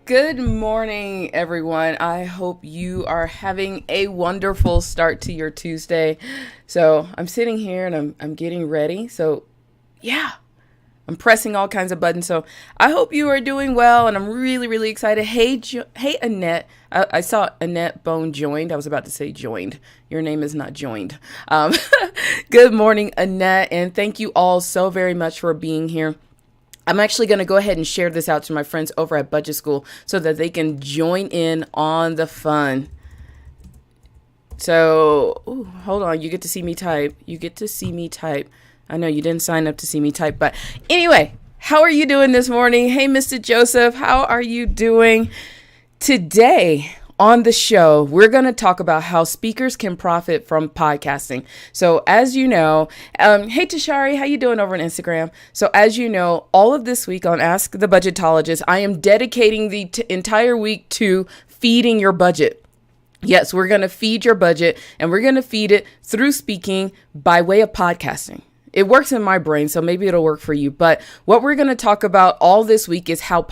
Good morning, everyone. I hope you are having a wonderful start to your Tuesday. So I'm sitting here and I'm getting ready. So yeah, I'm pressing all kinds of buttons. So I hope you are doing well, and I'm really excited. Hey, Annette. I saw Annette Bone joined. I was about to say joined. Your name is not joined. Good morning, Annette, and thank you all so very much for being here. I'm actually going to go ahead and share this out to my friends over at Budget School so that they can join in on the fun. So, hold on. You get to see me type. I know you didn't sign up to see me type, but anyway, how are you doing this morning? Hey, Mr. Joseph, how are you doing? Today on the show, we're going to talk about how speakers can profit from podcasting. So as you know, hey Tashari, how you doing over on Instagram? So as you know, all of this week on Ask the Budgetologist, I am dedicating the entire week to feeding your budget. Yes, we're going to feed your budget, and we're going to feed it through speaking by way of podcasting. It works in my brain, so maybe it'll work for you. But what we're going to talk about all this week is how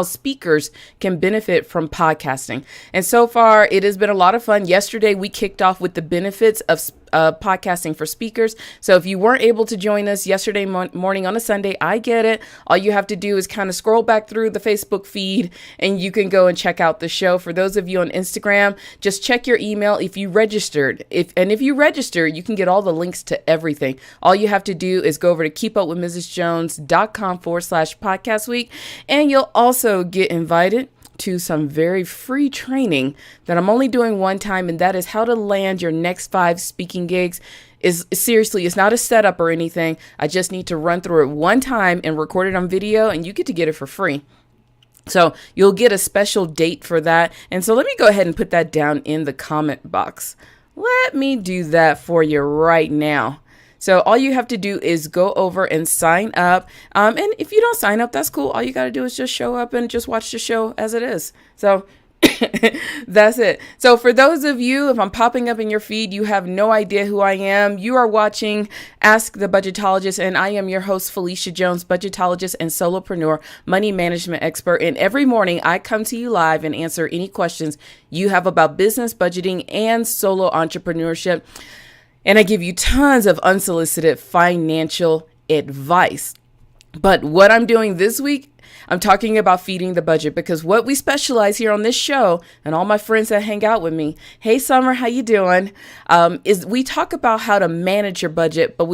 speakers can benefit from podcasting. And so far, it has been a lot of fun. Yesterday, we kicked off with the benefits of podcasting for speakers. So if you weren't able to join us yesterday morning on a Sunday, I get it. All you have to do is kind of scroll back through the Facebook feed and you can go and check out the show. For those of you on Instagram, just check your email if you registered. If you register, you can get all the links to everything. All you have to do is go over to keepupwithmrsjones.com/podcast week, and you'll also get invited to some very free training that I'm only doing one time, and that is how to land your next 5 speaking gigs. Seriously, it's not a setup or anything. I just need to run through it one time and record it on video, and you get to get it for free. So you'll get a special date for that. And so let me go ahead and put that down in the comment box. Let me do that for you right now. So all you have to do is go over and sign up. And if you don't sign up, that's cool. All you got to do is just show up and just watch the show as it is. So that's it. So for those of you, if I'm popping up in your feed, you have no idea who I am. You are watching Ask the Budgetologist, and I am your host, Phylecia Jones, budgetologist and solopreneur, money management expert. And every morning I come to you live and answer any questions you have about business, budgeting, and solo entrepreneurship. And I give you tons of unsolicited financial advice. But what I'm doing this week, I'm talking about feeding the budget, because what we specialize here on this show, and all my friends that hang out with me, hey Summer, how you doing? Is we talk about how to manage your budget, but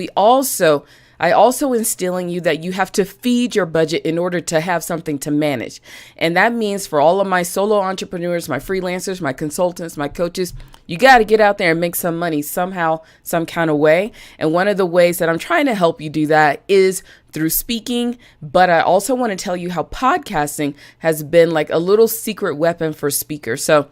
I also instill in you that you have to feed your budget in order to have something to manage. And that means for all of my solo entrepreneurs, my freelancers, my consultants, my coaches, you got to get out there and make some money somehow, some kind of way. And one of the ways that I'm trying to help you do that is through speaking. But I also want to tell you how podcasting has been like a little secret weapon for speakers. So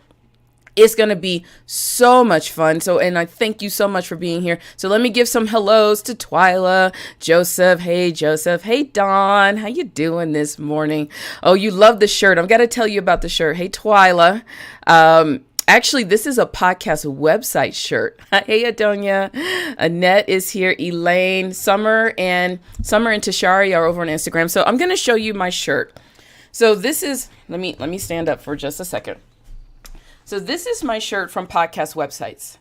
it's going to be so much fun. And I thank you so much for being here. So let me give some hellos to Twyla, Joseph. Hey, Joseph. Hey, Dawn. How you doing this morning? Oh, you love the shirt. I've got to tell you about the shirt. Hey, Twyla. Actually, this is a podcast website shirt. Hey, Adonia. Annette is here. Elaine, Summer and Tashari are over on Instagram. So I'm going to show you my shirt. So this is, let me stand up for just a second. So this is my shirt from Podcast Websites.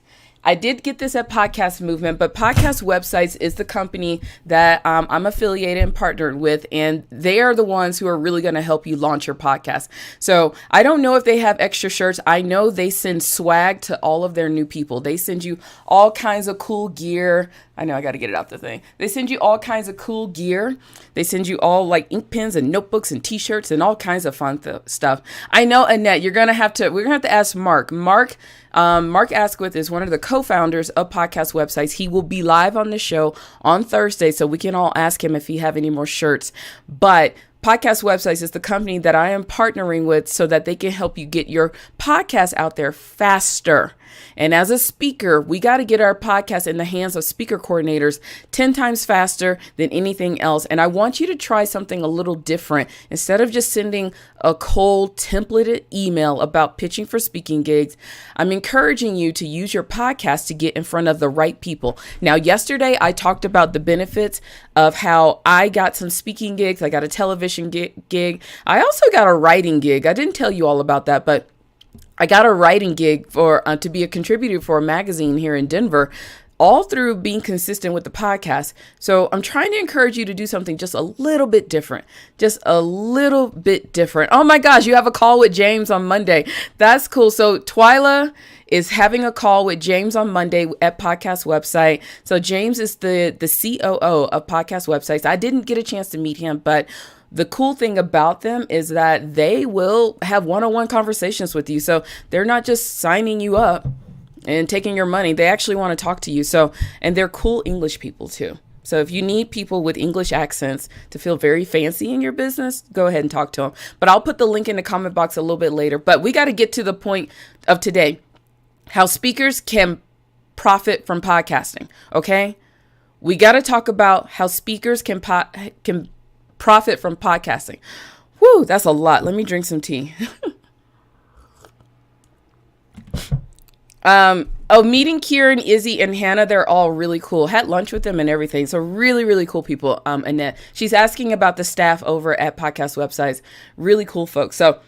I did get this at Podcast Movement, but Podcast Websites is the company that I'm affiliated and partnered with, and they are the ones who are really going to help you launch your podcast. So I don't know if they have extra shirts. I know they send swag to all of their new people. They send you all kinds of cool gear. I know I got to get it out the thing. They send you all kinds of cool gear. They send you all like ink pens and notebooks and t-shirts and all kinds of fun stuff. I know, Annette, we're going to have to ask Mark. Mark Asquith is one of the co-founders of Podcast Websites. He will be live on the show on Thursday, so we can all ask him if he have any more shirts. But Podcast Websites is the company that I am partnering with so that they can help you get your podcast out there faster. And as a speaker, we got to get our podcast in the hands of speaker coordinators 10 times faster than anything else. And I want you to try something a little different. Instead of just sending a cold templated email about pitching for speaking gigs, I'm encouraging you to use your podcast to get in front of the right people. Now, yesterday, I talked about the benefits of how I got some speaking gigs. I got a television gig. I also got a writing gig. I didn't tell you all about that, but I got a writing gig for to be a contributor for a magazine here in Denver, all through being consistent with the podcast. So I'm trying to encourage you to do something just a little bit different, just a little bit different. Oh my gosh, you have a call with James on Monday. That's cool. So Twyla is having a call with James on Monday at Podcast Website. So James is the COO of Podcast Websites. I didn't get a chance to meet him, but the cool thing about them is that they will have one-on-one conversations with you. So they're not just signing you up and taking your money. They actually want to talk to you. So, and they're cool English people too. So if you need people with English accents to feel very fancy in your business, go ahead and talk to them. But I'll put the link in the comment box a little bit later. But we got to get to the point of today, how speakers can profit from podcasting. Okay. We got to talk about how speakers can profit from podcasting. Whew, that's a lot. Let me drink some tea. Meeting Kieran, Izzy, and Hannah, they're all really cool. Had lunch with them and everything. So really, really cool people. Annette, she's asking about the staff over at Podcast Websites. Really cool folks. So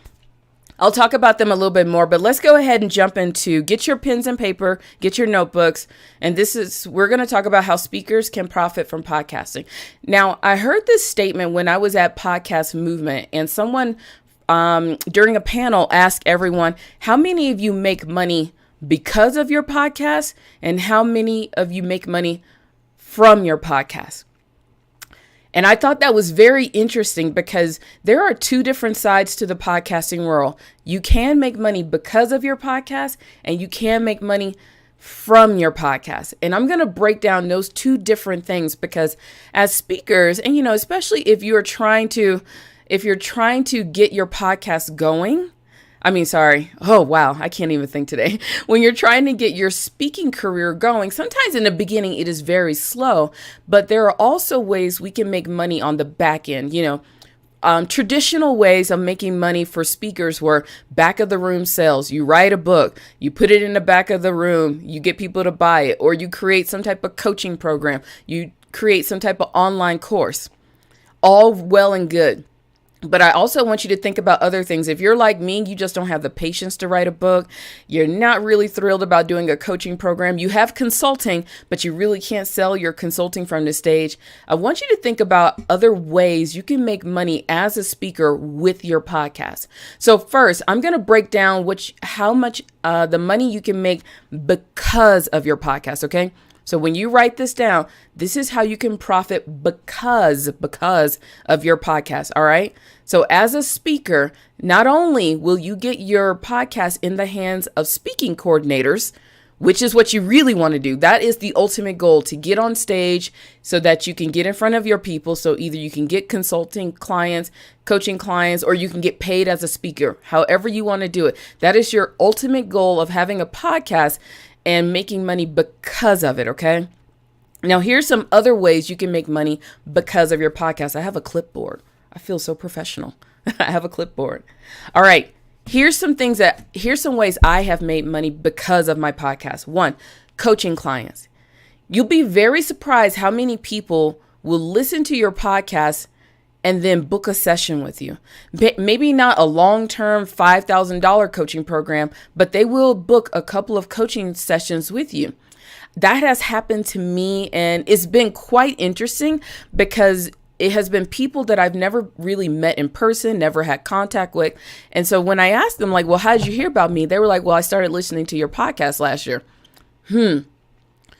I'll talk about them a little bit more, but let's go ahead and jump into get your pens and paper, get your notebooks. And we're going to talk about how speakers can profit from podcasting. Now, I heard this statement when I was at Podcast Movement, and someone during a panel asked everyone, how many of you make money because of your podcast, and how many of you make money from your podcast? And I thought that was very interesting because there are two different sides to the podcasting world. You can make money because of your podcast, and you can make money from your podcast. And I'm going to break down those two different things because as speakers, and especially if you're trying to get your podcast going, oh, wow, I can't even think today. When you're trying to get your speaking career going, sometimes in the beginning it is very slow, but there are also ways we can make money on the back end. Traditional ways of making money for speakers were back of the room sales. You write a book, you put it in the back of the room, you get people to buy it, or you create some type of coaching program, you create some type of online course. All well and good. But I also want you to think about other things. If you're like me, you just don't have the patience to write a book. You're not really thrilled about doing a coaching program. You have consulting, but you really can't sell your consulting from the stage. I want you to think about other ways you can make money as a speaker with your podcast. So first, I'm going to break down how much the money you can make because of your podcast. Okay. So when you write this down, this is how you can profit because of your podcast. All right. So as a speaker, not only will you get your podcast in the hands of speaking coordinators, which is what you really want to do. That is the ultimate goal, to get on stage so that you can get in front of your people. So either you can get consulting clients, coaching clients, or you can get paid as a speaker, however you want to do it. That is your ultimate goal of having a podcast and making money because of it, okay? Now, here's some other ways you can make money because of your podcast. I have a clipboard. I feel so professional. I have a clipboard. All right. Here's some ways I have made money because of my podcast. One, coaching clients. You'll be very surprised how many people will listen to your podcast and then book a session with you. Maybe not a long-term $5,000 coaching program, but they will book a couple of coaching sessions with you. That has happened to me, and it's been quite interesting because it has been people that I've never really met in person, never had contact with. And so when I asked them, well, how did you hear about me? They were like, well, I started listening to your podcast last year.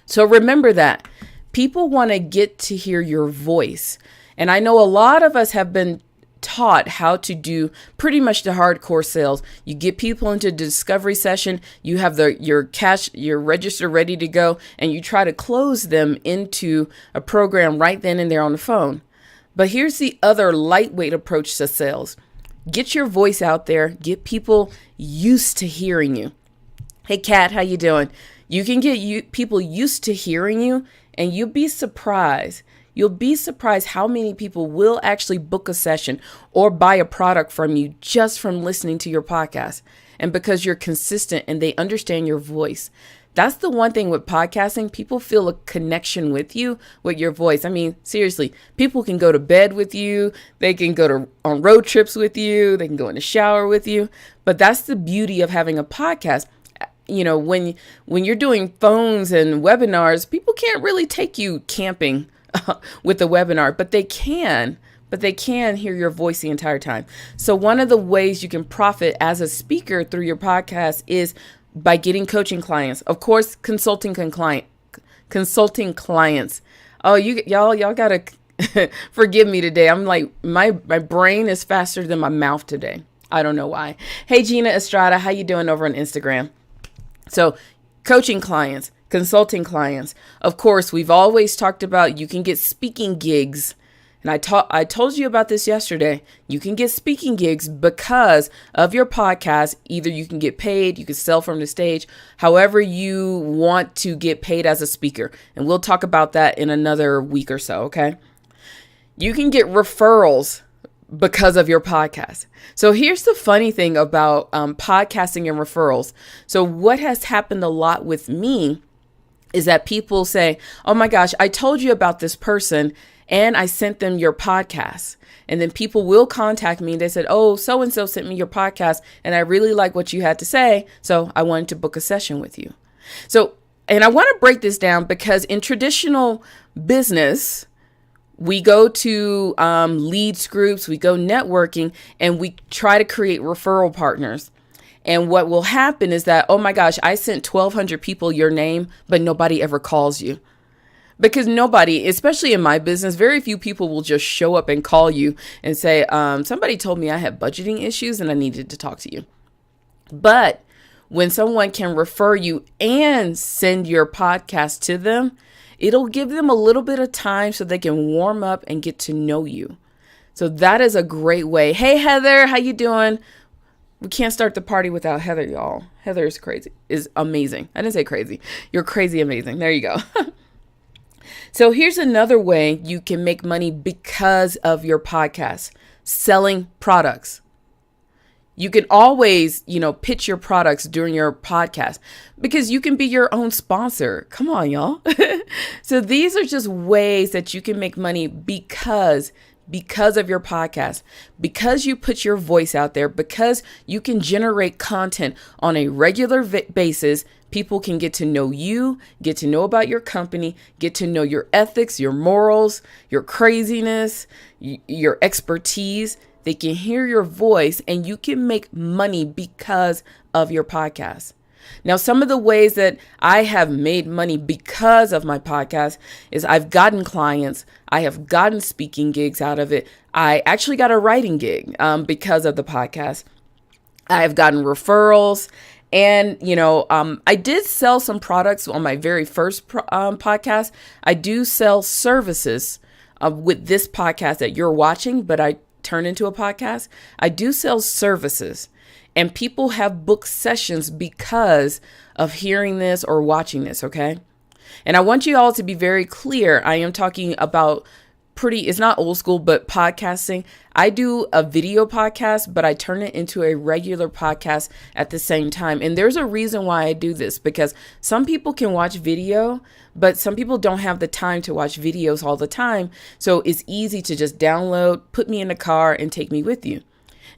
So remember that. People want to get to hear your voice. And I know a lot of us have been taught how to do pretty much the hardcore sales. You get people into a discovery session, you have your register ready to go, and you try to close them into a program right then and there on the phone. But here's the other lightweight approach to sales. Get your voice out there, get people used to hearing you. Hey, Kat, how you doing? You can get people used to hearing you, and you'll be surprised. You'll be surprised how many people will actually book a session or buy a product from you just from listening to your podcast. And because you're consistent and they understand your voice. That's the one thing with podcasting. People feel a connection with you, with your voice. I mean, seriously, people can go to bed with you. They can go on road trips with you. They can go in the shower with you. But that's the beauty of having a podcast. You know, when you're doing phones and webinars, people can't really take you camping with the webinar, but they can hear your voice the entire time. So one of the ways you can profit as a speaker through your podcast is by getting coaching clients. Of course, consulting clients. Oh, y'all gotta forgive me today. I'm like, my brain is faster than my mouth today. I don't know why. Hey, Gina Estrada, how you doing over on Instagram? So coaching clients, consulting clients. Of course, we've always talked about you can get speaking gigs. And I told you about this yesterday. You can get speaking gigs because of your podcast. Either you can get paid, you can sell from the stage, however you want to get paid as a speaker. And we'll talk about that in another week or so, okay? You can get referrals because of your podcast. So here's the funny thing about podcasting and referrals. So what has happened a lot with me is that people say, oh my gosh, I told you about this person and I sent them your podcast. And then people will contact me and they said, oh, so-and-so sent me your podcast and I really like what you had to say. So I wanted to book a session with you. So, and I want to break this down because in traditional business, we go to leads groups, we go networking, and we try to create referral partners. And what will happen is that, oh my gosh, I sent 1,200 people your name, but nobody ever calls you. Because nobody, especially in my business, very few people will just show up and call you and say, somebody told me I had budgeting issues and I needed to talk to you. But when someone can refer you and send your podcast to them, it'll give them a little bit of time so they can warm up and get to know you. So that is a great way. Hey, Heather, how you doing? We can't start the party without Heather, y'all. Heather is crazy, is amazing. I didn't say crazy. You're crazy amazing. There you go. So here's another way you can make money because of your podcast, selling products. You can always, pitch your products during your podcast because you can be your own sponsor. Come on, y'all. So these are just ways that you can make money because of your podcast, because you put your voice out there, because you can generate content on a regular basis. People can get to know you, get to know about your company, get to know your ethics, your morals, your craziness, your expertise. They can hear your voice and you can make money because of your podcast. Now, some of the ways that I have made money because of my podcast is I've gotten clients. I have gotten speaking gigs out of it. I actually got a writing gig because of the podcast. I have gotten referrals. And, I did sell some products on my very first podcast. I do sell services with this podcast that you're watching, but I turn into a podcast. I do sell services. And people have booked sessions because of hearing this or watching this, okay? And I want you all to be very clear. I am talking about it's not old school, but podcasting. I do a video podcast, but I turn it into a regular podcast at the same time. And there's a reason why I do this, because some people can watch video, but some people don't have the time to watch videos all the time. So it's easy to just download, put me in the car and take me with you.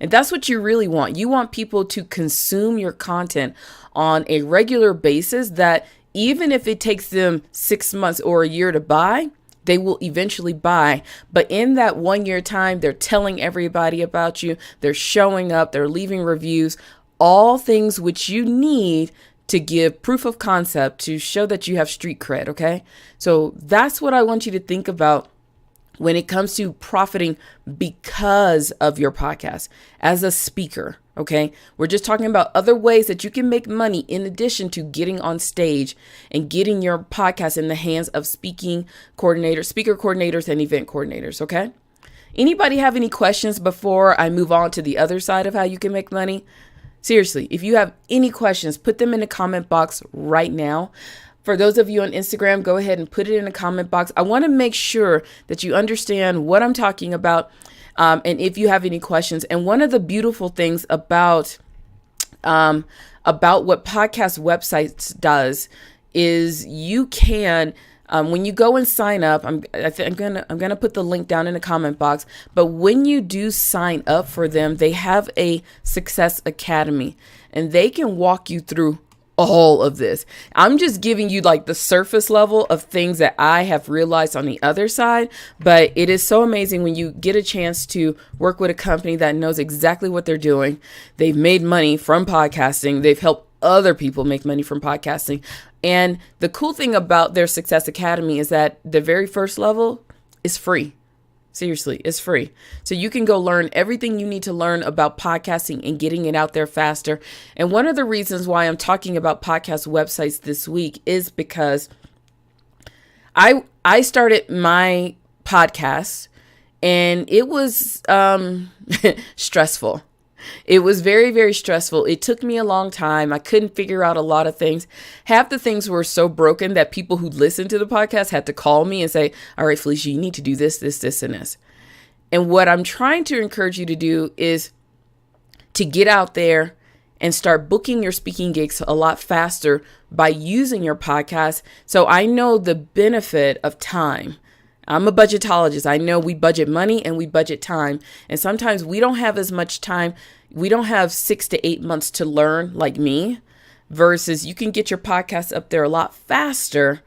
And that's what you really want. You want people to consume your content on a regular basis that even if it takes them 6 months or a year to buy, they will eventually buy. But in that 1 year time, they're telling everybody about you. They're showing up. They're leaving reviews, all things which you need to give proof of concept to show that you have street cred. Okay. So that's what I want you to think about when it comes to profiting because of your podcast as a speaker. Okay. We're just talking about other ways that you can make money in addition to getting on stage and getting your podcast in the hands of speaker coordinators and event coordinators. Okay. Anybody have any questions before I move on to the other side of how you can make money? Seriously, if you have any questions, put them in the comment box right now. For those of you on Instagram, go ahead and put it in the comment box. I want to make sure that you understand what I'm talking about, and if you have any questions. And one of the beautiful things about what podcast websites does is you can, when you go and sign up, I'm gonna put the link down in the comment box. But when you do sign up for them, they have a Success Academy, and they can walk you through all of this. I'm just giving you like the surface level of things that I have realized on the other side, but it is so amazing when you get a chance to work with a company that knows exactly what they're doing. They've made money from podcasting. They've helped other people make money from podcasting. And the cool thing about their Success Academy is that the very first level is free. Seriously, it's free. So you can go learn everything you need to learn about podcasting and getting it out there faster. And one of the reasons why I'm talking about podcast websites this week is because I started my podcast and it was stressful. It was very, very stressful. It took me a long time. I couldn't figure out a lot of things. Half the things were so broken that people who listened to the podcast had to call me and say, all right, Phylecia, you need to do this, this, this, and this. And what I'm trying to encourage you to do is to get out there and start booking your speaking gigs a lot faster by using your podcast. So I know the benefit of time. I'm a budgetologist. I know we budget money and we budget time. And sometimes we don't have as much time. We don't have 6 to 8 months to learn like me, versus you can get your podcast up there a lot faster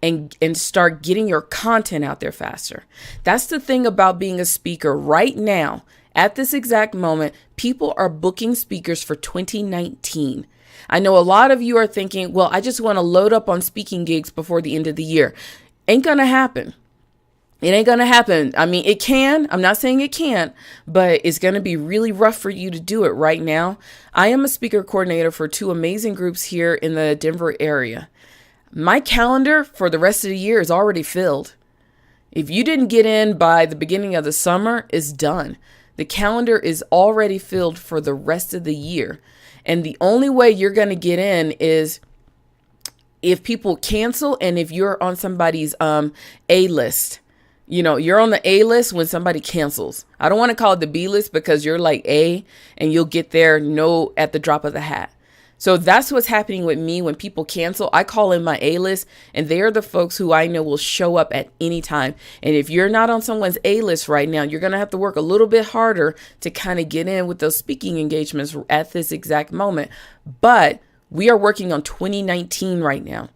and start getting your content out there faster. That's the thing about being a speaker right now. At this exact moment, people are booking speakers for 2019. I know a lot of you are thinking, well, I just want to load up on speaking gigs before the end of the year. Ain't gonna happen. It ain't going to happen. I mean, it can. I'm not saying it can't, but it's going to be really rough for you to do it right now. I am a speaker coordinator for 2 amazing groups here in the Denver area. My calendar for the rest of the year is already filled. If you didn't get in by the beginning of the summer, it's done. The calendar is already filled for the rest of the year. And the only way you're going to get in is if people cancel and if you're on somebody's A list. You know, you're on the A list when somebody cancels. I don't want to call it the B list because you're like A and you'll get there at the drop of the hat. So that's what's happening with me when people cancel. I call in my A list, and they are the folks who I know will show up at any time. And if you're not on someone's A list right now, you're going to have to work a little bit harder to kind of get in with those speaking engagements at this exact moment. But we are working on 2019 right now.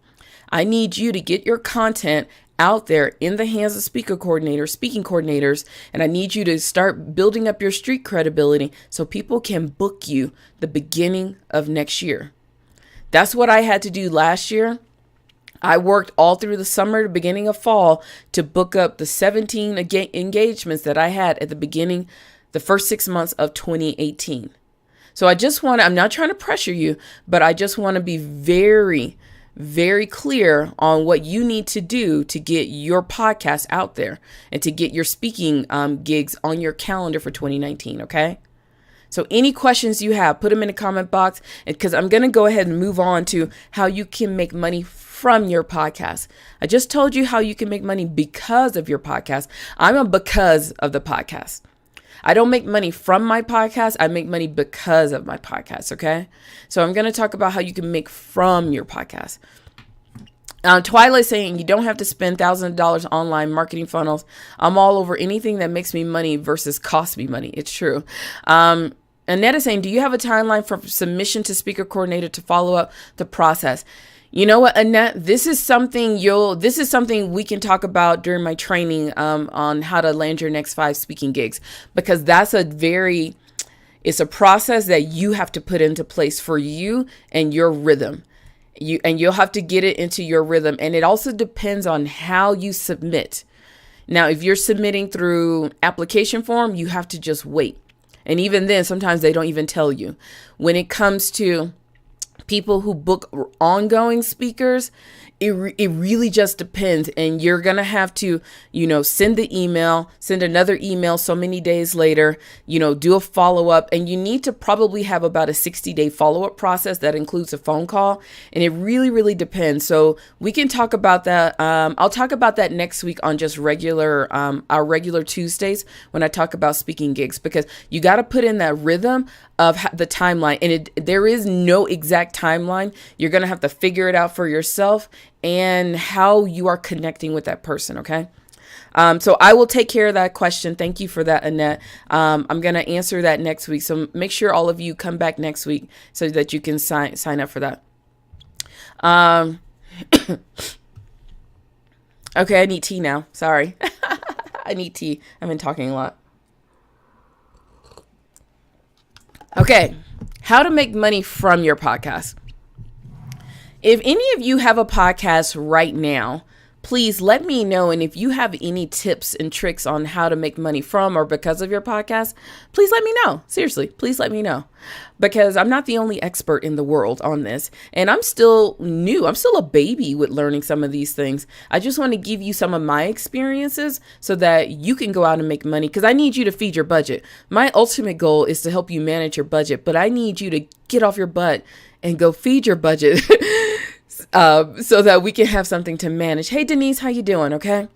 I need you to get your content out there in the hands of speaking coordinators, and I need you to start building up your street credibility so people can book you the beginning of next year. That's what I had to do last year. I worked all through the summer, the beginning of fall, to book up the 17 engagements that I had at the first 6 months of 2018. So I'm not trying to pressure you, but I just want to be very, very clear on what you need to do to get your podcast out there and to get your speaking gigs on your calendar for 2019. Okay. So any questions you have, put them in the comment box, because I'm going to go ahead and move on to how you can make money from your podcast. I just told you how you can make money because of your podcast. I'm a because of the podcast. I don't make money from my podcast. I make money because of my podcast. Okay. So I'm going to talk about how you can make from your podcast. Twilight saying you don't have to spend thousands of dollars online marketing funnels. I'm all over anything that makes me money versus cost me money. It's true. Annette is saying, do you have a timeline for submission to speaker coordinator to follow up the process? You know what, Annette, this is something we can talk about during my training on how to land your next 5 speaking gigs, because it's a process that you have to put into place for you and your rhythm. You'll have to get it into your rhythm. And it also depends on how you submit. Now, if you're submitting through application form, you have to just wait. And even then, sometimes they don't even tell you. When it comes to people who book ongoing speakers, it really just depends. And you're going to have to, send the email, send another email so many days later, do a follow up. And you need to probably have about a 60-day follow up process that includes a phone call. And it really, really depends. So we can talk about that. I'll talk about that next week on just our regular Tuesdays when I talk about speaking gigs, because you got to put in that rhythm of the timeline. And there is no exact timeline. You're going to have to figure it out for yourself and how you are connecting with that person. Okay. So I will take care of that question. Thank you for that, Annette. I'm going to answer that next week. So make sure all of you come back next week so that you can sign up for that. Okay. I need tea now. Sorry. I need tea. I've been talking a lot. Okay. How to make money from your podcast. If any of you have a podcast right now, please let me know. And if you have any tips and tricks on how to make money from or because of your podcast, please let me know. Seriously, please let me know, because I'm not the only expert in the world on this. And I'm still new. I'm still a baby with learning some of these things. I just want to give you some of my experiences so that you can go out and make money, because I need you to feed your budget. My ultimate goal is to help you manage your budget, but I need you to get off your butt and go feed your budget so that we can have something to manage. Hey, Denise, how you doing? Okay.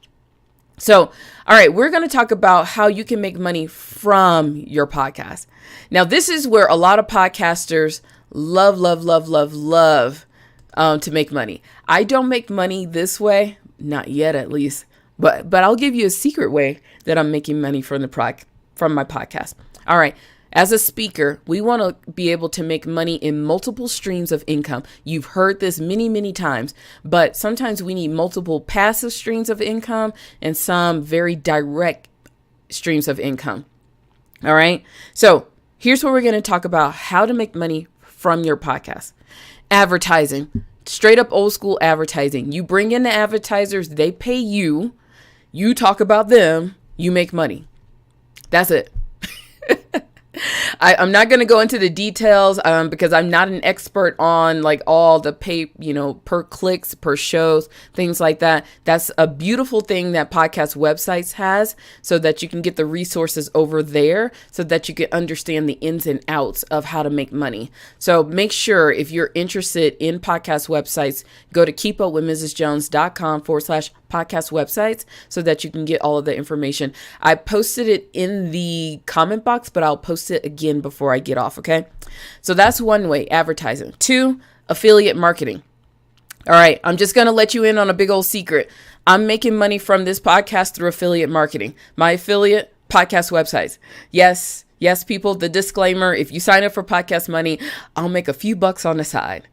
So, all right, we're going to talk about how you can make money from your podcast. Now, this is where a lot of podcasters love to make money. I don't make money this way, not yet at least, but I'll give you a secret way that I'm making money from my podcast. All right. As a speaker, we want to be able to make money in multiple streams of income. You've heard this many, many times, but sometimes we need multiple passive streams of income and some very direct streams of income. All right. So here's what we're going to talk about: how to make money from your podcast. Advertising, straight up old school advertising. You bring in the advertisers, they pay you, you talk about them, you make money. That's it. I'm not going to go into the details because I'm not an expert on like all the pay, per clicks, per shows, things like that. That's a beautiful thing that podcast websites has, so that you can get the resources over there so that you can understand the ins and outs of how to make money. So make sure, if you're interested in podcast websites, go to keepupwithmrsjones.com/podcast websites so that you can get all of the information. I posted it in the comment box, but I'll post it again before I get off. Okay. So that's one way, advertising. 2, affiliate marketing. All right. I'm just going to let you in on a big old secret. I'm making money from this podcast through affiliate marketing. My affiliate podcast websites. Yes, people, the disclaimer: if you sign up for Podcast Money, I'll make a few bucks on the side.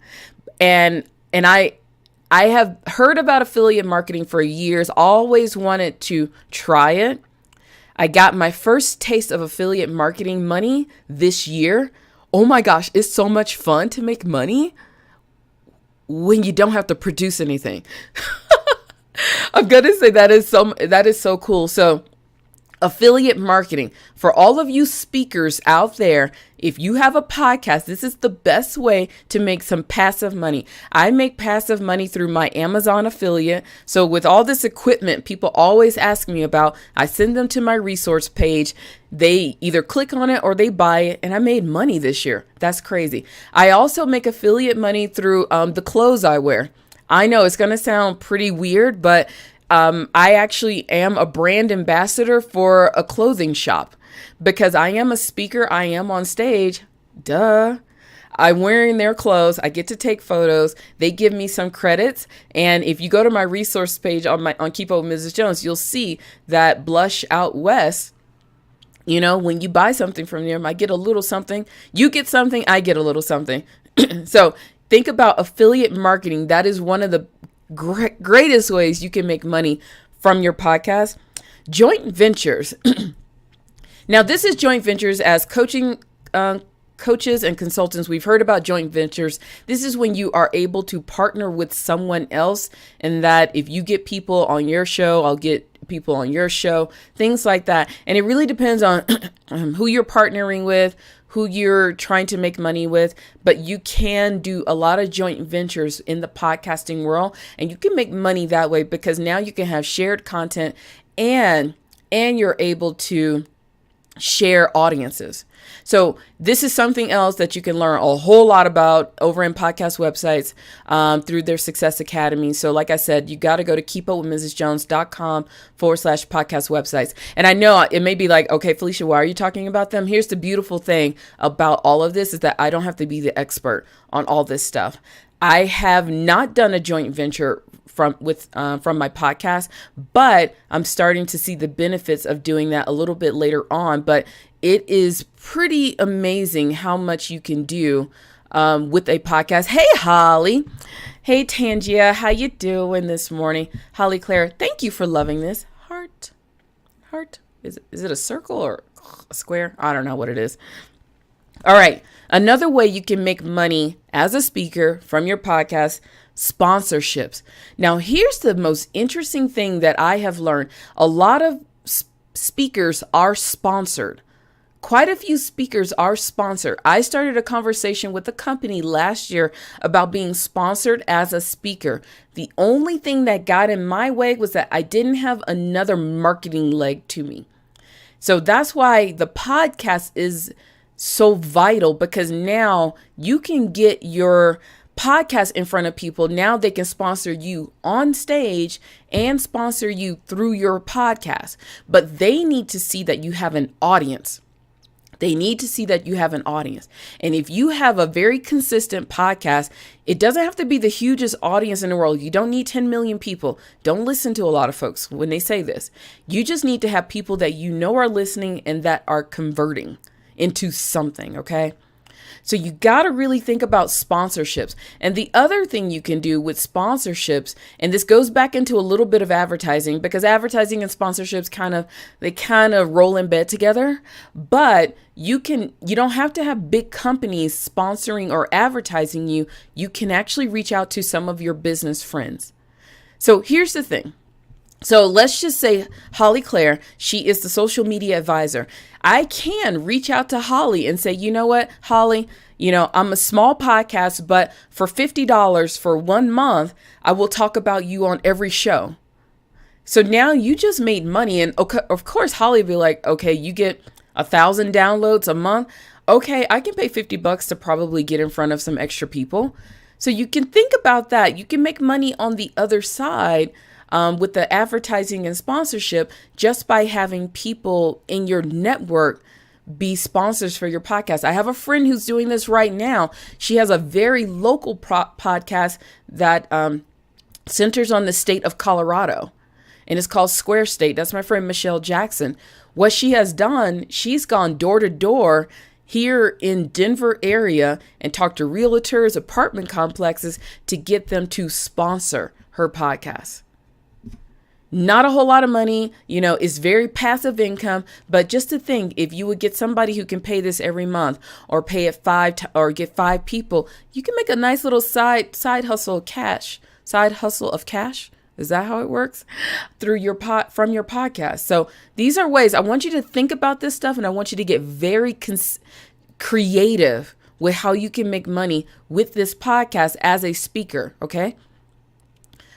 And I have heard about affiliate marketing for years, always wanted to try it. I got my first taste of affiliate marketing money this year. Oh my gosh, it's so much fun to make money when you don't have to produce anything. I'm going to say that is so cool. So affiliate marketing, for all of you speakers out there, if you have a podcast, this is the best way to make some passive money. I make passive money through my Amazon affiliate. So with all this equipment people always ask me about, I send them to my resource page. They either click on it or they buy it, and I made money this year. That's crazy. I also make affiliate money through the clothes I wear. I know it's going to sound pretty weird, but I actually am a brand ambassador for a clothing shop because I am a speaker. I am on stage. Duh. I'm wearing their clothes. I get to take photos. They give me some credits. And if you go to my resource page on Keep Up with Mrs. Jones, you'll see that Blush Out West, when you buy something from them, I get a little something. You get something, I get a little something. So think about affiliate marketing. That is one of the greatest ways you can make money from your podcast. Joint ventures. Now, this is joint ventures as coaching coaches and consultants. We've heard about joint ventures. This is when you are able to partner with someone else, and that if you get people on your show, I'll get people on your show, things like that. And it really depends on who you're partnering with, who you're trying to make money with, but you can do a lot of joint ventures in the podcasting world, and you can make money that way because now you can have shared content and you're able to share audiences. So this is something else that you can learn a whole lot about over in podcast websites through their Success Academy. So like I said, you got to go to keepupwithmrsjones.com/podcast websites. And I know it may be like, okay, Phylecia, why are you talking about them? Here's the beautiful thing about all of this is that I don't have to be the expert on all this stuff. I have not done a joint venture from my podcast, but I'm starting to see the benefits of doing that a little bit later on. But it is pretty amazing how much you can do with a podcast. Hey, Holly. Hey, Tangia. How you doing this morning? Holly Claire, thank you for loving this. Heart. Is it a circle or a square? I don't know what it is. All right. Another way you can make money as a speaker from your podcast, sponsorships. Now, here's the most interesting thing that I have learned. A lot of speakers are sponsored. Quite a few speakers are sponsored. I started a conversation with a company last year about being sponsored as a speaker. The only thing that got in my way was that I didn't have another marketing leg to me. So that's why the podcast is so vital, because now you can get your podcast in front of people. Now they can sponsor you on stage and sponsor you through your podcast, but they need to see that you have an audience. They need to see that you have an audience. And if you have a very consistent podcast, it doesn't have to be the hugest audience in the world. You don't need 10 million people. Don't listen to a lot of folks when they say this. You just need to have people that you know are listening and that are converting into something, okay? So you got to really think about sponsorships. And the other thing you can do with sponsorships, and this goes back into a little bit of advertising, because advertising and sponsorships kind of roll in bed together, but you don't have to have big companies sponsoring or advertising you. You can actually reach out to some of your business friends. So here's the thing. So let's just say Holly Claire, she is the social media advisor. I can reach out to Holly and say, you know what, Holly, I'm a small podcast, but for $50 for 1 month, I will talk about you on every show. So now you just made money. And okay, of course, Holly will be like, okay, you get 1,000 downloads a month. Okay, I can pay $50 to probably get in front of some extra people. So you can think about that. You can make money on the other side with the advertising and sponsorship just by having people in your network be sponsors for your podcast. I have a friend who's doing this right now. She has a very local podcast that centers on the state of Colorado, and it's called Square State. That's my friend Michelle Jackson. What she has done, she's gone door to door here in Denver area and talked to realtors, apartment complexes to get them to sponsor her podcast. Not a whole lot of money, it's very passive income, but just to think, if you would get somebody who can pay this every month or pay it or get 5 people, you can make a nice little side hustle of cash. Is that how it works? From your podcast. So these are ways. I want you to think about this stuff, and I want you to get very creative with how you can make money with this podcast as a speaker, okay?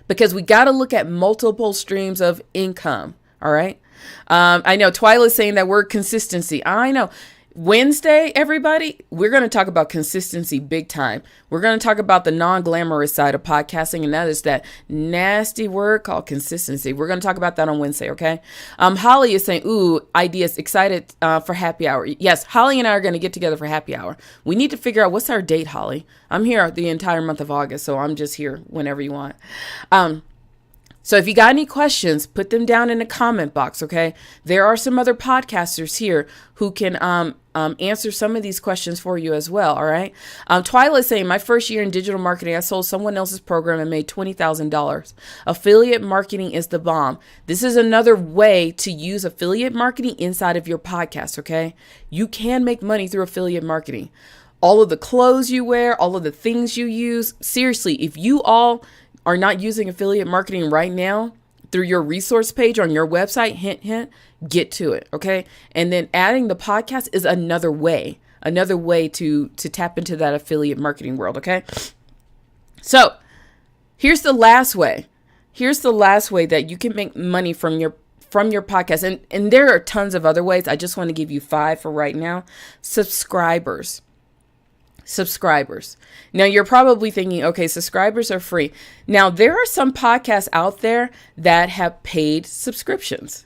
Because we got to look at multiple streams of income. All right. I know Twyla's saying that word consistency. I know. Wednesday, everybody, we're going to talk about consistency big time. We're going to talk about the non-glamorous side of podcasting, and that is that nasty word called consistency. We're going to talk about that on Wednesday, okay? Holly is saying, ooh, ideas, excited for happy hour. Yes, Holly and I are going to get together for happy hour. We need to figure out what's our date, Holly. I'm here the entire month of August, so I'm just here whenever you want. So if you got any questions, put them down in the comment box, okay? There are some other podcasters here who can answer some of these questions for you as well, all right? Twyla is saying, my first year in digital marketing, I sold someone else's program and made $20,000. Affiliate marketing is the bomb. This is another way to use affiliate marketing inside of your podcast, okay? You can make money through affiliate marketing. All of the clothes you wear, all of the things you use. Seriously, if you all are not using affiliate marketing right now through your resource page on your website, hint, hint, get to it. Okay. And then adding the podcast is another way to tap into that affiliate marketing world. Okay. So here's the last way. Here's the last way that you can make money from your podcast. And there are tons of other ways. I just want to give you 5 for right now. Subscribers. Now you're probably thinking, okay, subscribers are free. Now there are some podcasts out there that have paid subscriptions.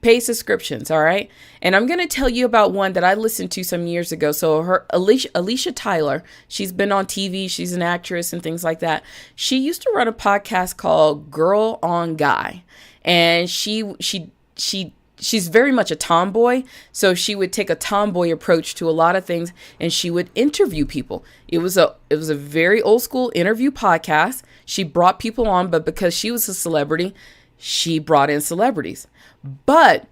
All right. And I'm going to tell you about one that I listened to some years ago. So Phylecia Tyler, she's been on TV. She's an actress and things like that. She used to run a podcast called Girl on Guy. And she's very much a tomboy. So she would take a tomboy approach to a lot of things and she would interview people. It was a very old school interview podcast. She brought people on, but because she was a celebrity, she brought in celebrities. But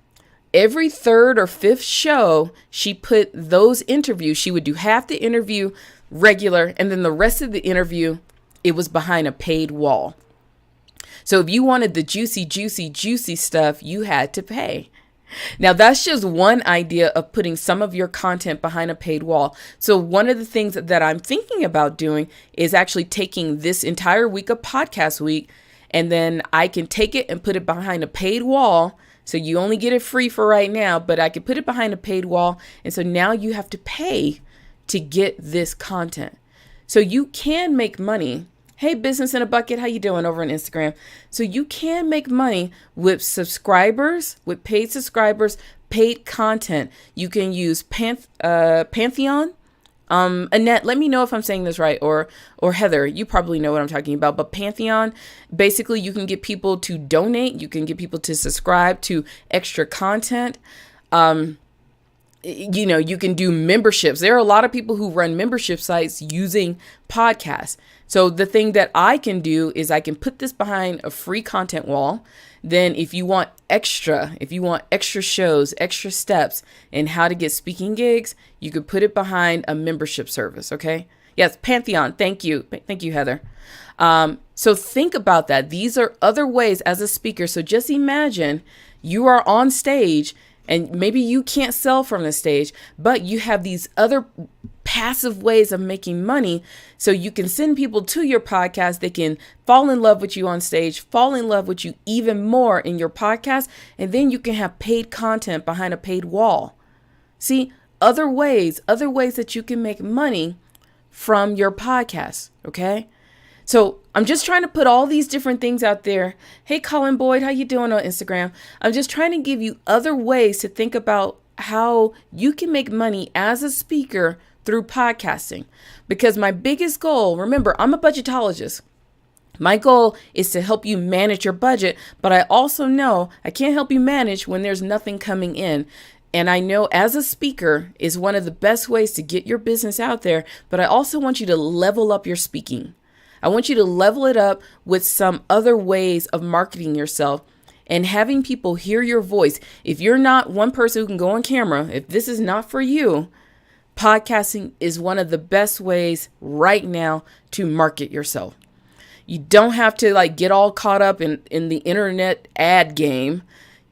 every 3rd or 5th show, she put those interviews. She would do half the interview regular, and then the rest of the interview, it was behind a paid wall. So if you wanted the juicy stuff, you had to pay. Now, that's just one idea of putting some of your content behind a paid wall. So one of the things that I'm thinking about doing is actually taking this entire week of podcast week, and then I can take it and put it behind a paid wall. So you only get it free for right now, but I can put it behind a paid wall. And so now you have to pay to get this content. So you can make money. Hey, Business in a Bucket, how you doing over on Instagram? So you can make money with subscribers, with paid subscribers, paid content. You can use Pantheon. Annette, let me know if I'm saying this right, or Heather, you probably know what I'm talking about. But Pantheon, basically you can get people to donate. You can get people to subscribe to extra content. You can do memberships. There are a lot of people who run membership sites using podcasts. So the thing that I can do is I can put this behind a free content wall. Then if you want extra shows, extra steps in how to get speaking gigs, you could put it behind a membership service. Okay. Yes. Pantheon. Thank you. Thank you, Heather. So think about that. These are other ways as a speaker. So just imagine you are on stage and maybe you can't sell from the stage, but you have these other passive ways of making money. So you can send people to your podcast. They can fall in love with you on stage, fall in love with you even more in your podcast. And then you can have paid content behind a paid wall. See, other ways that you can make money from your podcast. Okay. So I'm just trying to put all these different things out there. Hey, Colin Boyd, how you doing on Instagram? I'm just trying to give you other ways to think about how you can make money as a speaker through podcasting. Because my biggest goal, remember, I'm a budgetologist. My goal is to help you manage your budget, but I also know I can't help you manage when there's nothing coming in. And I know as a speaker is one of the best ways to get your business out there, but I also want you to level up your speaking. I want you to level it up with some other ways of marketing yourself and having people hear your voice. If you're not one person who can go on camera, if this is not for you, podcasting is one of the best ways right now to market yourself. You don't have to get all caught up in the internet ad game.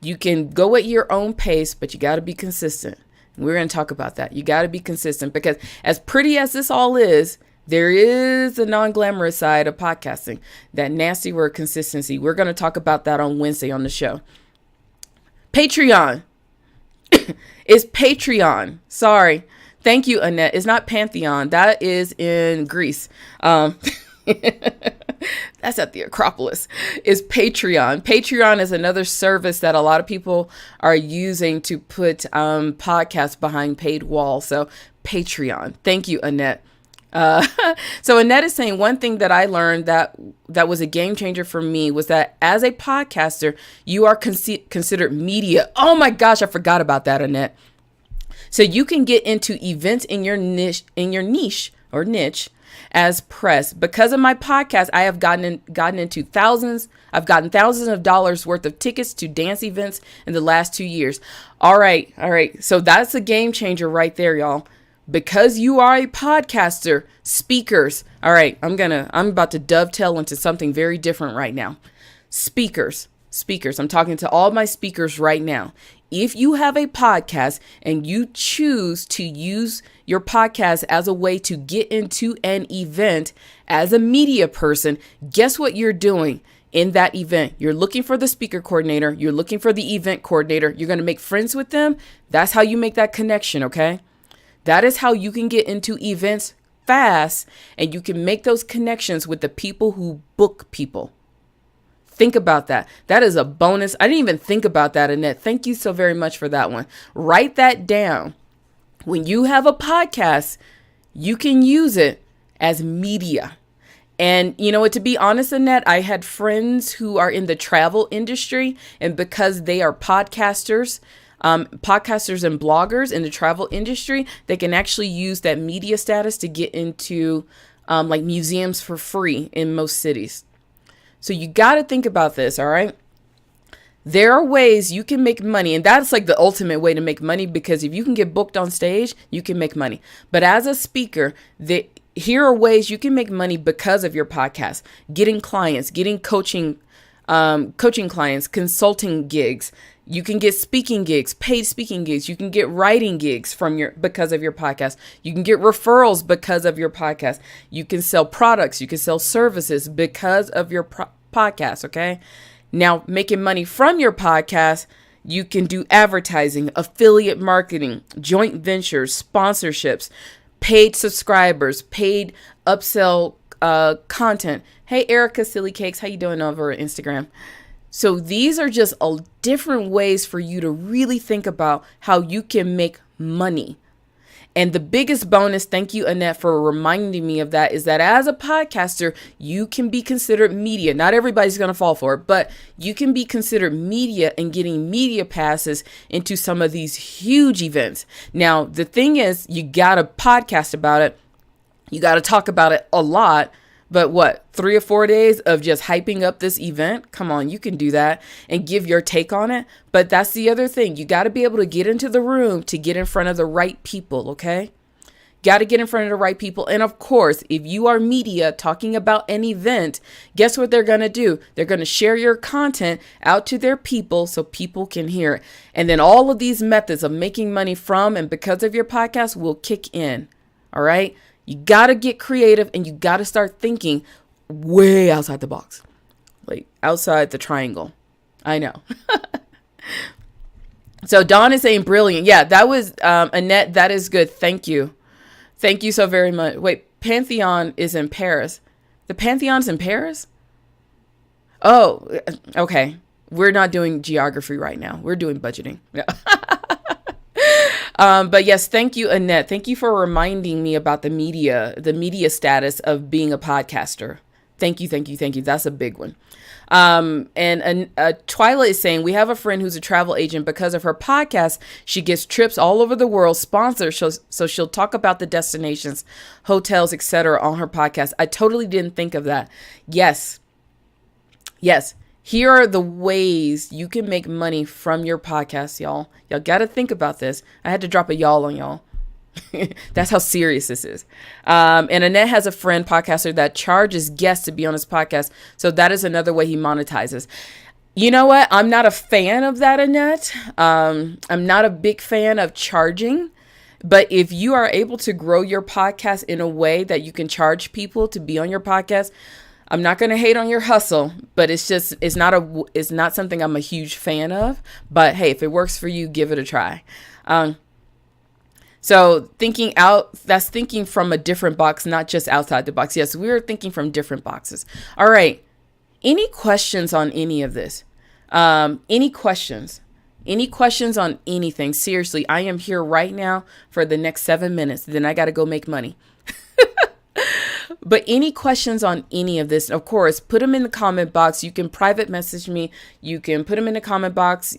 You can go at your own pace, but you got to be consistent. We're going to talk about that. You got to be consistent because as pretty as this all is, there is a non-glamorous side of podcasting, that nasty word consistency. We're going to talk about that on Wednesday on the show. Patreon. It's Patreon. Sorry. Thank you, Annette. It's not Pantheon. That is in Greece. That's at the Acropolis. It's Patreon. Patreon is another service that a lot of people are using to put podcasts behind paid walls. So Patreon. Thank you, Annette. So Annette is saying one thing that I learned that was a game changer for me was that as a podcaster, you are considered media. Oh my gosh, I forgot about that, Annette. So you can get into events in your niche as press. Because of my podcast, I have gotten into thousands. I've gotten thousands of dollars worth of tickets to dance events in the last 2 years. All right. So that's a game changer right there, y'all. Because you are a podcaster, speakers. All right, I'm about to dovetail into something very different right now. Speakers. speakers. I'm talking to all my speakers right now. If you have a podcast and you choose to use your podcast as a way to get into an event as a media person, guess what you're doing in that event? You're looking for the speaker coordinator. You're looking for the event coordinator. You're going to make friends with them. That's how you make that connection, okay? That is how you can get into events fast, and you can make those connections with the people who book people. Think about that. That is a bonus. I didn't even think about that, Annette. Thank you so very much for that one. Write that down. When you have a podcast, you can use it as media. And you know what, to be honest, Annette, I had friends who are in the travel industry, and because they are podcasters and bloggers in the travel industry, they can actually use that media status to get into like museums for free in most cities. So you got to think about this, all right? There are ways you can make money, and that's like the ultimate way to make money, because if you can get booked on stage, you can make money. But as a speaker, here are ways you can make money because of your podcast: getting clients, getting coaching clients, consulting gigs. You can get speaking gigs, paid speaking gigs. You can get writing gigs because of your podcast. You can get referrals because of your podcast. You can sell products. You can sell services because of your podcast. Okay. Now, making money from your podcast, you can do advertising, affiliate marketing, joint ventures, sponsorships, paid subscribers, paid upsell content. Hey, Erica Silly Cakes, how you doing over at Instagram? So these are just different ways for you to really think about how you can make money. And the biggest bonus, thank you, Annette, for reminding me of that, is that as a podcaster, you can be considered media. Not everybody's going to fall for it, but you can be considered media and getting media passes into some of these huge events. Now, the thing is, you got to podcast about it. You got to talk about it a lot. But what, 3 or 4 days of just hyping up this event? Come on, you can do that and give your take on it. But that's the other thing. You got to be able to get into the room to get in front of the right people, okay? Got to get in front of the right people. And of course, if you are media talking about an event, guess what they're going to do? They're going to share your content out to their people so people can hear it. And then all of these methods of making money from and because of your podcast will kick in, all right? You got to get creative, and you got to start thinking way outside the box, like outside the triangle. I know. So Dawn is saying brilliant. Yeah, that was Annette. That is good. Thank you. Thank you so very much. Wait, Pantheon is in Paris. The Pantheon's in Paris? Oh, okay. We're not doing geography right now. We're doing budgeting. Yeah. But yes, thank you, Annette. Thank you for reminding me about the media status of being a podcaster. Thank you. That's a big one. And Twyla is saying, we have a friend who's a travel agent. Because of her podcast, she gets trips all over the world, sponsored. So she'll talk about the destinations, hotels, etc. on her podcast. I totally didn't think of that. Yes. Here are the ways you can make money from your podcast, y'all. Y'all got to think about this. I had to drop a y'all on y'all. That's how serious this is. And Annette has a friend podcaster that charges guests to be on his podcast. So that is another way he monetizes. You know what? I'm not a fan of that, Annette. I'm not a big fan of charging. But if you are able to grow your podcast in a way that you can charge people to be on your podcast, I'm not going to hate on your hustle, but it's not something I'm a huge fan of. But hey, if it works for you, give it a try. So that's thinking from a different box, not just outside the box. Yes, we're thinking from different boxes. All right. Any questions on any of this? Any questions? Any questions on anything? Seriously, I am here right now for the next 7 minutes. Then I got to go make money. But any questions on any of this, of course, put them in the comment box. You can private message me. You can put them in the comment box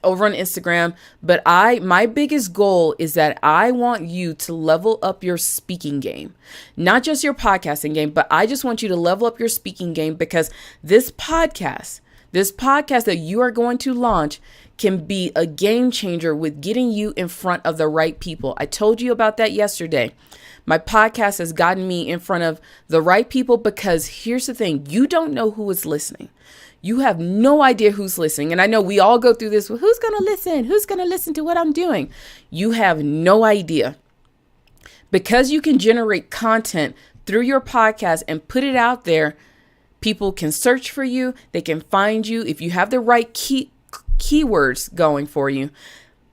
over on Instagram. But my biggest goal is that I want you to level up your speaking game, not just your podcasting game, but I just want you to level up your speaking game, because this podcast that you are going to launch can be a game changer with getting you in front of the right people. I told you about that yesterday. My podcast has gotten me in front of the right people, because here's the thing. You don't know who is listening. You have no idea who's listening. And I know we all go through this. Well, who's going to listen? Who's going to listen to what I'm doing? You have no idea. Because you can generate content through your podcast and put it out there, people can search for you. They can find you if you have the right keywords going for you.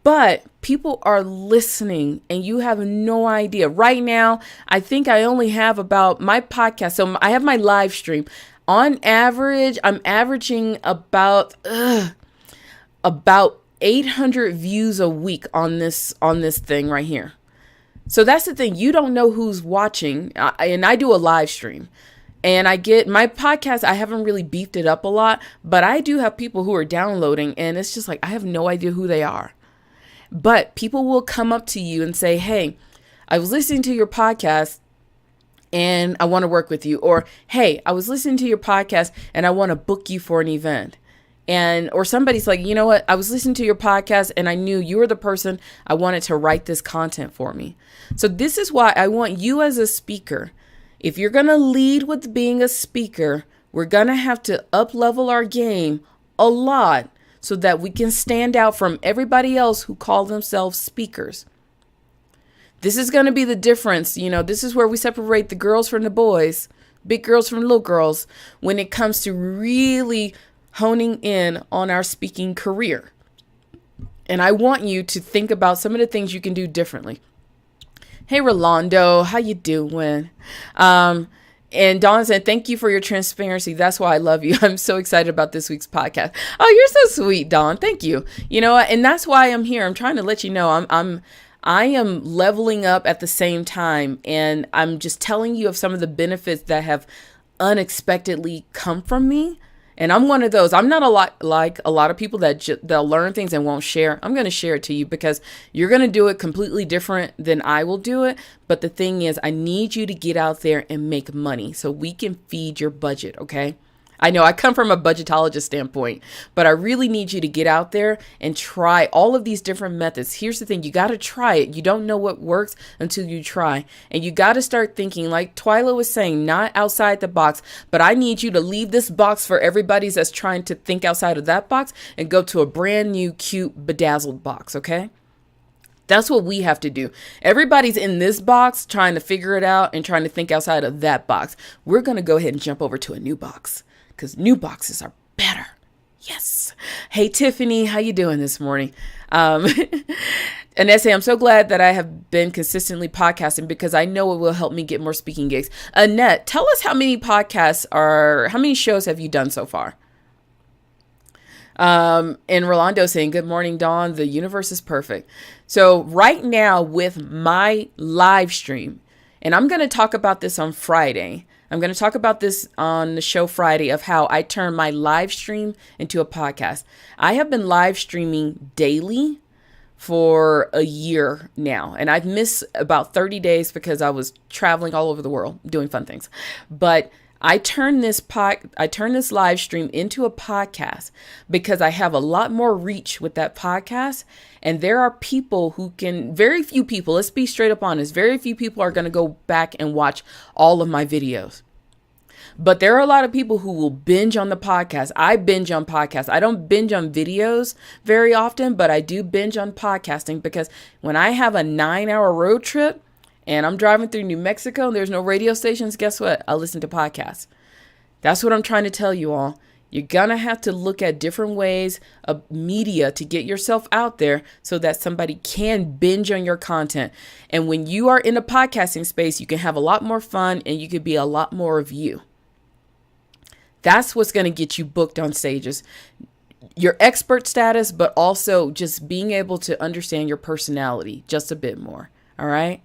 But people are listening and you have no idea. Right now, I think I only have about my podcast. So I have my live stream. On average, I'm averaging about 800 views a week on this thing right here. So that's the thing. You don't know who's watching. And I do a live stream. And I get my podcast. I haven't really beefed it up a lot, but I do have people who are downloading. And it's just like, I have no idea who they are. But people will come up to you and say, hey, I was listening to your podcast and I want to work with you. Or, hey, I was listening to your podcast and I want to book you for an event. Or somebody's like, you know what? I was listening to your podcast and I knew you were the person I wanted to write this content for me. So this is why I want you as a speaker. If you're going to lead with being a speaker, we're going to have to up-level our game a lot so that we can stand out from everybody else who call themselves speakers. This is going to be the difference. This is where we separate the girls from the boys, big girls from little girls, when it comes to really honing in on our speaking career. And I want you to think about some of the things you can do differently. Hey, Rolando, how you doing? And Dawn said, thank you for your transparency. That's why I love you. I'm so excited about this week's podcast. Oh, you're so sweet, Dawn. Thank you. And that's why I'm here. I'm trying to let you know I am leveling up at the same time. And I'm just telling you of some of the benefits that have unexpectedly come from me. And I'm one of those. I'm not like a lot of people that they'll learn things and won't share. I'm going to share it to you because you're going to do it completely different than I will do it. But the thing is, I need you to get out there and make money so we can feed your budget. Okay. I know I come from a budgetologist standpoint, but I really need you to get out there and try all of these different methods. Here's the thing. You got to try it. You don't know what works until you try. And you got to start thinking, like Twyla was saying, not outside the box, but I need you to leave this box for everybody that's trying to think outside of that box and go to a brand new, cute, bedazzled box. Okay. That's what we have to do. Everybody's in this box trying to figure it out and trying to think outside of that box. We're going to go ahead and jump over to a new box. Because new boxes are better. Yes. Hey, Tiffany, how you doing this morning? Annette, I'm so glad that I have been consistently podcasting because I know it will help me get more speaking gigs. Annette, tell us how many shows have you done so far? And Rolando saying, good morning, Dawn. The universe is perfect. So right now with my live stream, and I'm going to talk about this on Friday. I'm going to talk about this on the show Friday of how I turn my live stream into a podcast. I have been live streaming daily for a year now, and I've missed about 30 days because I was traveling all over the world doing fun things. But I turn this live stream into a podcast because I have a lot more reach with that podcast. And there are people very few people, let's be straight up honest, very few people are going to go back and watch all of my videos. But there are a lot of people who will binge on the podcast. I binge on podcasts. I don't binge on videos very often, but I do binge on podcasting because when I have a 9-hour road trip, and I'm driving through New Mexico and there's no radio stations, guess what? I listen to podcasts. That's what I'm trying to tell you all. You're going to have to look at different ways of media to get yourself out there so that somebody can binge on your content. And when you are in a podcasting space, you can have a lot more fun and you can be a lot more of you. That's what's going to get you booked on stages. Your expert status, but also just being able to understand your personality just a bit more. All right.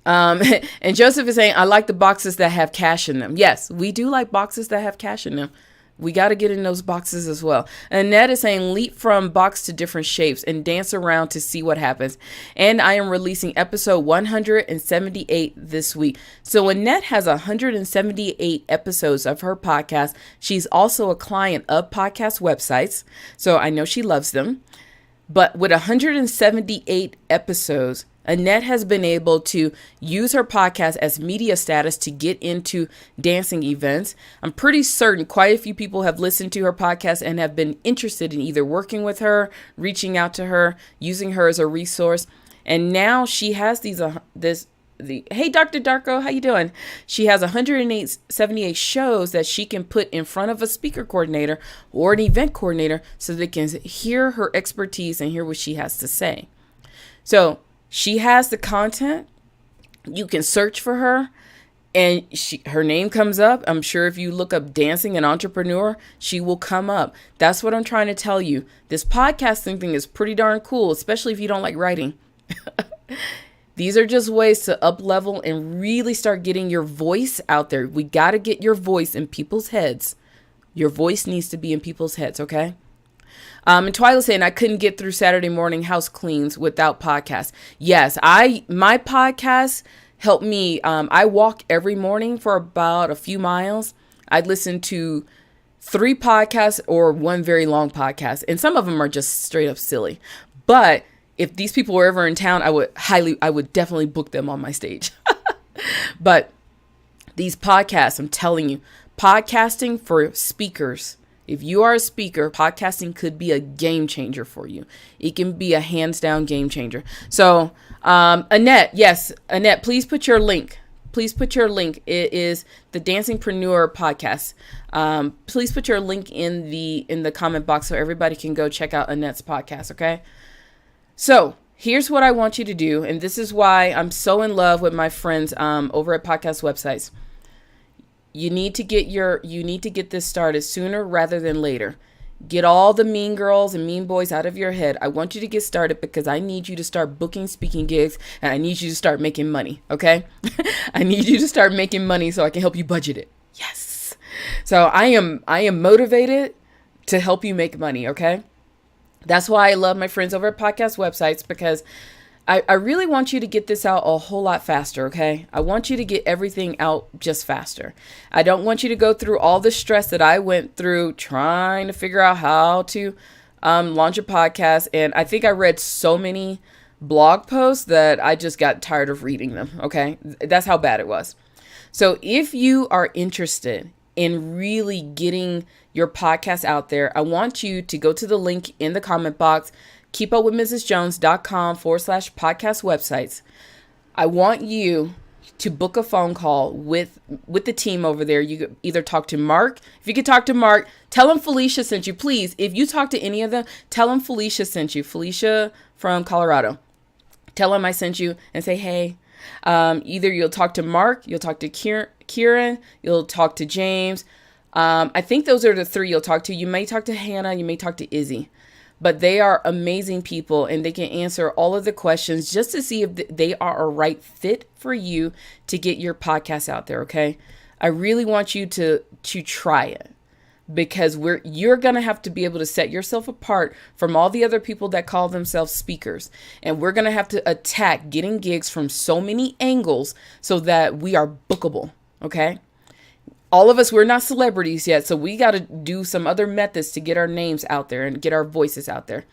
And Joseph is saying, I like the boxes that have cash in them. Yes, we do like boxes that have cash in them. We got to get in those boxes as well. And Ned is saying, leap from box to different shapes and dance around to see what happens. And I am releasing episode 178 this week. So Annette has 178 episodes of her podcast. She's also a client of podcast websites. So I know she loves them. But with 178 episodes, Annette has been able to use her podcast as media status to get into dancing events. I'm pretty certain quite a few people have listened to her podcast and have been interested in either working with her, reaching out to her, using her as a resource. And now she has hey, Dr. Darko, how you doing? She has 178 shows that she can put in front of a speaker coordinator or an event coordinator so they can hear her expertise and hear what she has to say. So she has the content. You can search for her and her name comes up. I'm sure if you look up dancing and entrepreneur, she will come up. That's what I'm trying to tell you. This podcasting thing is pretty darn cool, especially if you don't like writing. These are just ways to up level and really start getting your voice out there. We got to get your voice in people's heads. Your voice needs to be in people's heads, okay? And Twyla saying I couldn't get through Saturday morning house cleans without podcasts. Yes, my podcast helped me. I walk every morning for about a few miles. I'd listen to 3 podcasts or one very long podcast. And some of them are just straight up silly. But if these people were ever in town, I would definitely book them on my stage. But these podcasts, I'm telling you, podcasting for speakers. If you are a speaker, podcasting could be a game changer for you. It can be a hands down game changer. So, Annette, please put your link. Please put your link. It is the Dancingpreneur podcast. Please put your link in the comment box so everybody can go check out Annette's podcast. Okay. So here's what I want you to do. And this is why I'm so in love with my friends over at podcast websites. You need to get this started sooner rather than later. Get all the mean girls and mean boys out of your head. I want you to get started because I need you to start booking speaking gigs and I need you to start making money. Okay. I need you to start making money so I can help you budget it. Yes. So I am motivated to help you make money. Okay. That's why I love my friends over at podcast websites, because I really want you to get this out a whole lot faster, okay? I want you to get everything out just faster. I don't want you to go through all the stress that I went through trying to figure out how to launch a podcast. And I think I read so many blog posts that I just got tired of reading them, okay? That's how bad it was. So if you are interested in really getting your podcast out there, I want you to go to the link in the comment box, keepupwithmrsjones.com/podcast websites. I want you to book a phone call with the team over there. You could either talk to Mark. If you could talk to Mark, tell him Phylecia sent you. Please, if you talk to any of them, tell him Phylecia sent you. Phylecia from Colorado. Tell him I sent you and say, hey. Either you'll talk to Mark, you'll talk to Kieran, you'll talk to James. I think those are the 3 you'll talk to. You may talk to Hannah, you may talk to Izzy. But they are amazing people and they can answer all of the questions just to see if they are a right fit for you to get your podcast out there, okay? I really want you to try it, because you're going to have to be able to set yourself apart from all the other people that call themselves speakers. And we're going to have to attack getting gigs from so many angles so that we are bookable, okay? All of us, we're not celebrities yet, so we got to do some other methods to get our names out there and get our voices out there.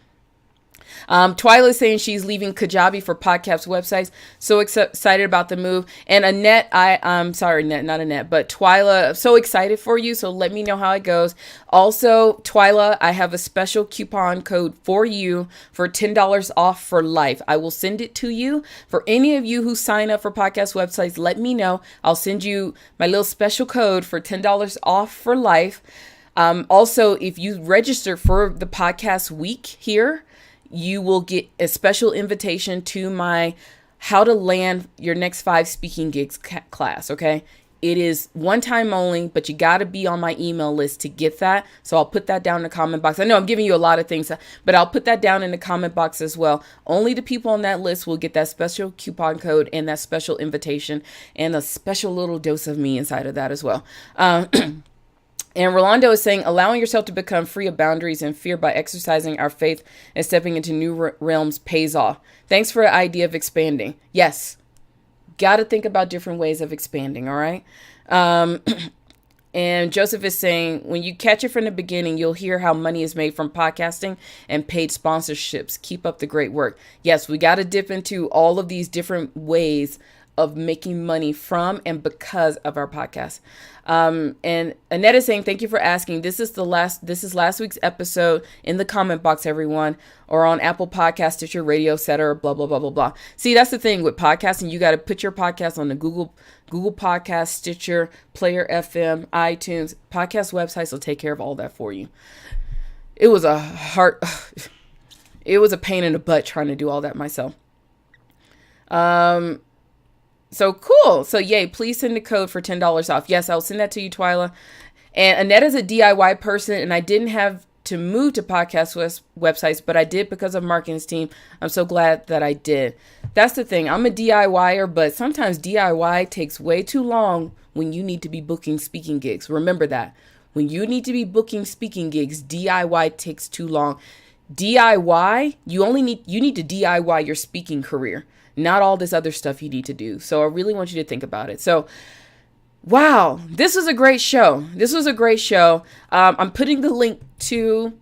Twyla is saying she's leaving Kajabi for podcast websites. So excited about the move. And Annette, I'm sorry, Annette, not Annette, but Twyla, so excited for you. So let me know how it goes. Also, Twyla, I have a special coupon code for you for $10 off for life. I will send it to you. For any of you who sign up for podcast websites, let me know. I'll send you my little special code for $10 off for life. Also, if you register for the podcast week here, you will get a special invitation to my How to Land Your Next 5 Speaking Gigs class, okay? It is one time only, but you got to be on my email list to get that. So I'll put that down in the comment box. I know I'm giving you a lot of things, but I'll put that down in the comment box as well. Only the people on that list will get that special coupon code and that special invitation and a special little dose of me inside of that as well. And Rolando is saying, allowing yourself to become free of boundaries and fear by exercising our faith and stepping into new realms pays off. Thanks for the idea of expanding. Yes. Got to think about different ways of expanding. All right. And Joseph is saying, when you catch it from the beginning, you'll hear how money is made from podcasting and paid sponsorships. Keep up the great work. Yes, we got to dip into all of these different ways of making money from and because of our podcast. And Annette is saying, thank you for asking. This is last week's episode in the comment box, everyone, or on Apple Podcast, Stitcher Radio, etc. Blah, blah, blah, blah, blah. See, that's the thing with podcasting. You got to put your podcast on the Google Podcast, Stitcher, Player FM, iTunes. Podcast websites will take care of all that for you. It was a pain in the butt trying to do all that myself. So cool. So yay, please send the code for $10 off. Yes, I'll send that to you, Twyla. And Annette is a DIY person, and I didn't have to move to podcast websites, but I did because of Marketing's team. I'm so glad that I did. That's the thing. I'm a DIYer, but sometimes DIY takes way too long when you need to be booking speaking gigs. Remember that. When you need to be booking speaking gigs, DIY takes too long. DIY, you need to DIY your speaking career. Not all this other stuff you need to do. So I really want you to think about it. So, wow, this was a great show. I'm putting the link to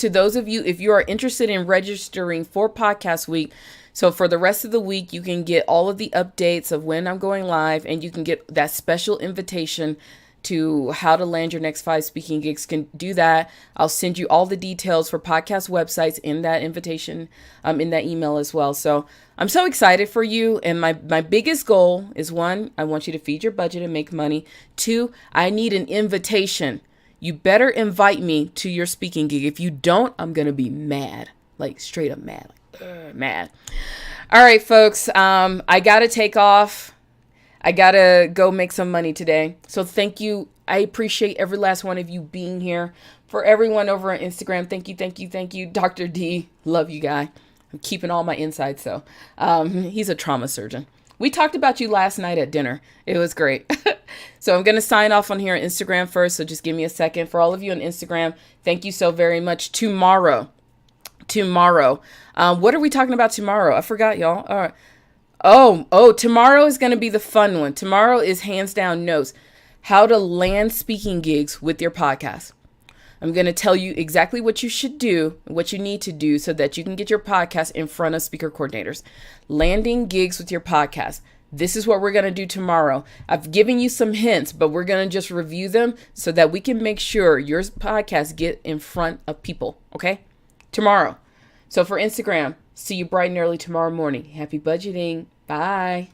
those of you, if you are interested in registering for Podcast Week. So for the rest of the week, you can get all of the updates of when I'm going live, and you can get that special invitation to how to land your next 5 speaking gigs. Can do that. I'll send you all the details for podcast websites in that invitation, in that email as well. So I'm so excited for you. And my biggest goal is 1, I want you to feed your budget and make money. 2, I need an invitation. You better invite me to your speaking gig. If you don't, I'm going to be mad, like straight up mad, mad. All right, folks. I got to take off. I got to go make some money today. So thank you. I appreciate every last one of you being here. For everyone over on Instagram, thank you. Dr. D, love you, guy. I'm keeping all my insides, so. He's a trauma surgeon. We talked about you last night at dinner. It was great. So I'm going to sign off on here on Instagram first, so just give me a second. For all of you on Instagram, thank you so very much. Tomorrow. What are we talking about tomorrow? I forgot, y'all. All right. Oh, tomorrow is going to be the fun one. Tomorrow is hands down notes. How to land speaking gigs with your podcast. I'm going to tell you exactly what you should do, what you need to do so that you can get your podcast in front of speaker coordinators. Landing gigs with your podcast. This is what we're going to do tomorrow. I've given you some hints, but we're going to just review them so that we can make sure your podcast get in front of people. Okay? Tomorrow. So for Instagram, see you bright and early tomorrow morning. Happy budgeting. Bye.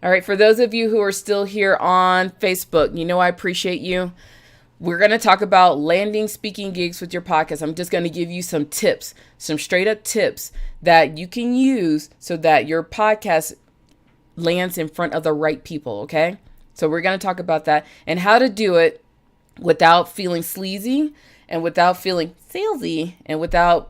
All right. For those of you who are still here on Facebook, you know I appreciate you. We're going to talk about landing speaking gigs with your podcast. I'm just going to give you some tips, some straight up tips that you can use so that your podcast lands in front of the right people. Okay. So we're going to talk about that and how to do it without feeling sleazy and without feeling salesy and without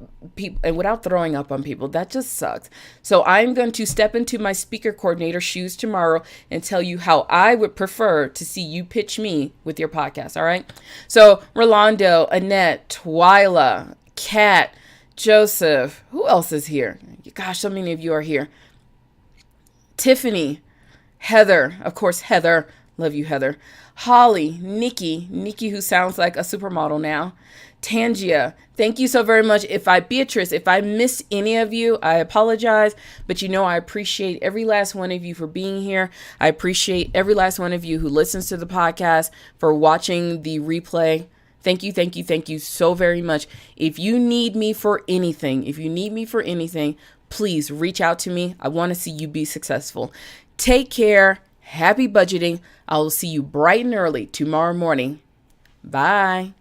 throwing up on people. That just sucks. So I'm going to step into my speaker coordinator shoes tomorrow and tell you how I would prefer to see you pitch me with your podcast. All right. So Rolando, Annette, Twyla, Kat, Joseph, who else is here? Gosh, so many of you are here. Tiffany, Heather, of course, Heather. Love you, Heather. Holly, Nikki, who sounds like a supermodel now. Tangia, thank you so very much. Beatrice, if I missed any of you, I apologize. But you know, I appreciate every last one of you for being here. I appreciate every last one of you who listens to the podcast, for watching the replay. Thank you so very much. If you need me for anything, please reach out to me. I want to see you be successful. Take care. Happy budgeting. I will see you bright and early tomorrow morning. Bye.